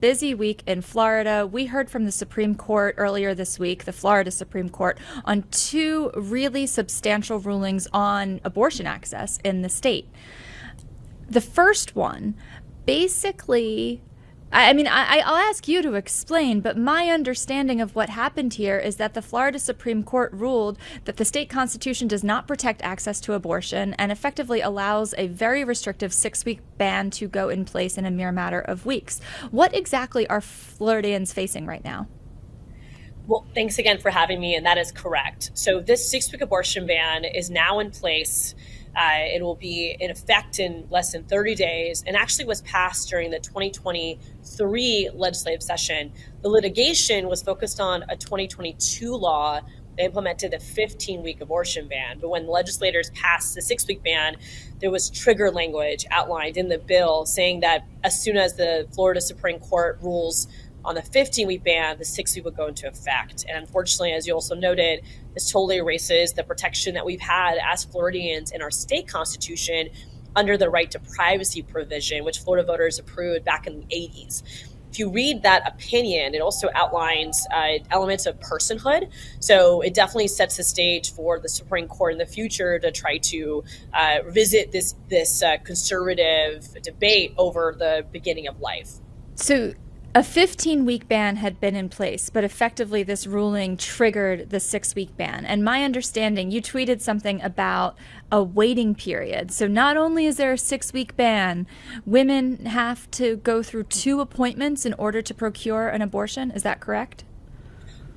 busy week in Florida. We heard from the Supreme Court earlier this week, the Florida Supreme Court, on two really substantial rulings on abortion access in the state. The first one basically, I'll ask you to explain, but my understanding of what happened here is that the Florida Supreme Court ruled that the state constitution does not protect access to abortion and effectively allows a very restrictive 6-week ban to go in place in a mere matter of weeks. What exactly are Floridians facing right now? Well, thanks again for having me, and that is correct. So this 6-week abortion ban is now in place. It will be in effect in less than 30 days and actually was passed during the 2023 legislative session. The litigation was focused on a 2022 law that implemented a 15-week abortion ban. But when legislators passed the 6-week ban, there was trigger language outlined in the bill saying that as soon as the Florida Supreme Court rules on the 15-week ban, the 6-week would go into effect. And unfortunately, as you also noted, this totally erases the protection that we've had as Floridians in our state constitution under the right to privacy provision, which Florida voters approved back in the 80s. If you read that opinion, it also outlines elements of personhood. So it definitely sets the stage for the Supreme Court in the future to try to revisit this conservative debate over the beginning of life. So a 15-week ban had been in place, but effectively this ruling triggered the 6-week ban. And my understanding, you tweeted something about a waiting period. So not only is there a 6-week ban, women have to go through 2 appointments in order to procure an abortion. Is that correct?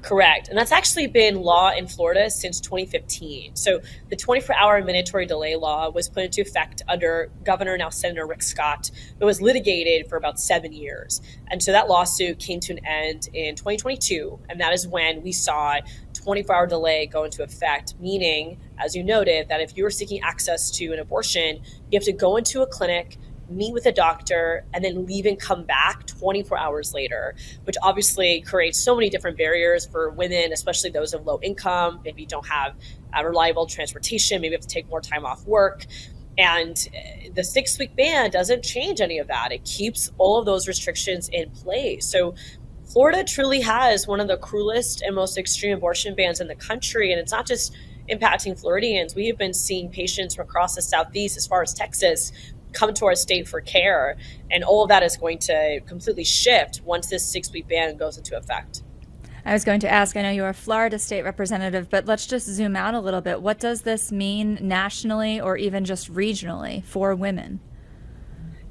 Correct. And that's actually been law in Florida since 2015. So the 24-hour mandatory delay law was put into effect under Governor, now Senator Rick Scott, but was litigated for about 7 years. And so that lawsuit came to an end in 2022. And that is when we saw 24-hour delay go into effect, meaning, as you noted, that if you were seeking access to an abortion, you have to go into a clinic, meet with a doctor, and then leave and come back 24 hours later, which obviously creates so many different barriers for women, especially those of low income, maybe don't have reliable transportation, maybe have to take more time off work. And the 6-week ban doesn't change any of that. It keeps all of those restrictions in place. So Florida truly has one of the cruelest and most extreme abortion bans in the country. And it's not just impacting Floridians. We have been seeing patients from across the Southeast, as far as Texas, come to our state for care. And all of that is going to completely shift once this 6-week ban goes into effect. I was going to ask, I know you're a Florida state representative, but let's just zoom out a little bit. What does this mean nationally or even just regionally for women?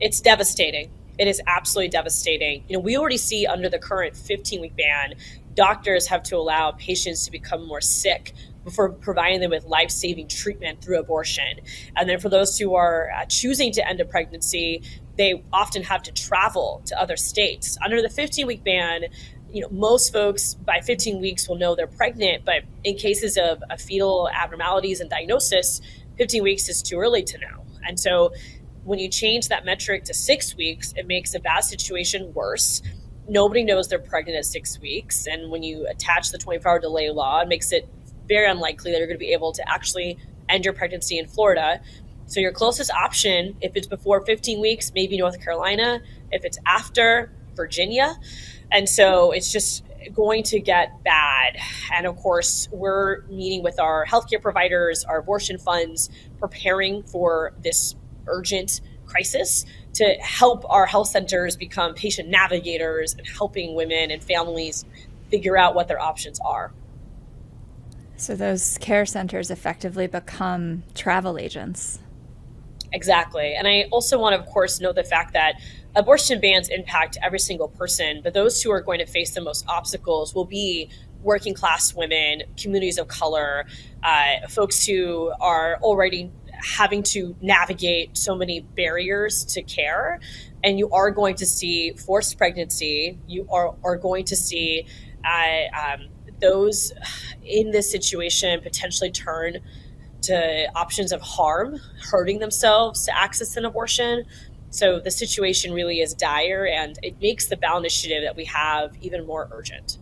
It's devastating. It is absolutely devastating. We already see under the current 15-week ban, doctors have to allow patients to become more sick before providing them with life-saving treatment through abortion. And then for those who are choosing to end a pregnancy, they often have to travel to other states. Under the 15-week ban, most folks by 15 weeks will know they're pregnant, but in cases of fetal abnormalities and diagnosis, 15 weeks is too early to know. And so when you change that metric to 6 weeks, it makes a bad situation worse. Nobody knows they're pregnant at 6 weeks. And when you attach the 24-hour delay law, it makes it very unlikely that you're going to be able to actually end your pregnancy in Florida. So your closest option, if it's before 15 weeks, maybe North Carolina. If it's after, Virginia. And so it's just going to get bad. And of course, we're meeting with our healthcare providers, our abortion funds, preparing for this urgent crisis to help our health centers become patient navigators and helping women and families figure out what their options are. So those care centers effectively become travel agents. Exactly. And I also want to, of course, note the fact that abortion bans impact every single person, but those who are going to face the most obstacles will be working class women, communities of color, folks who are already having to navigate so many barriers to care. And you are going to see forced pregnancy. You are going to see those in this situation potentially turn to options of harm, hurting themselves to access an abortion. So the situation really is dire, and it makes the ballot initiative that we have even more urgent.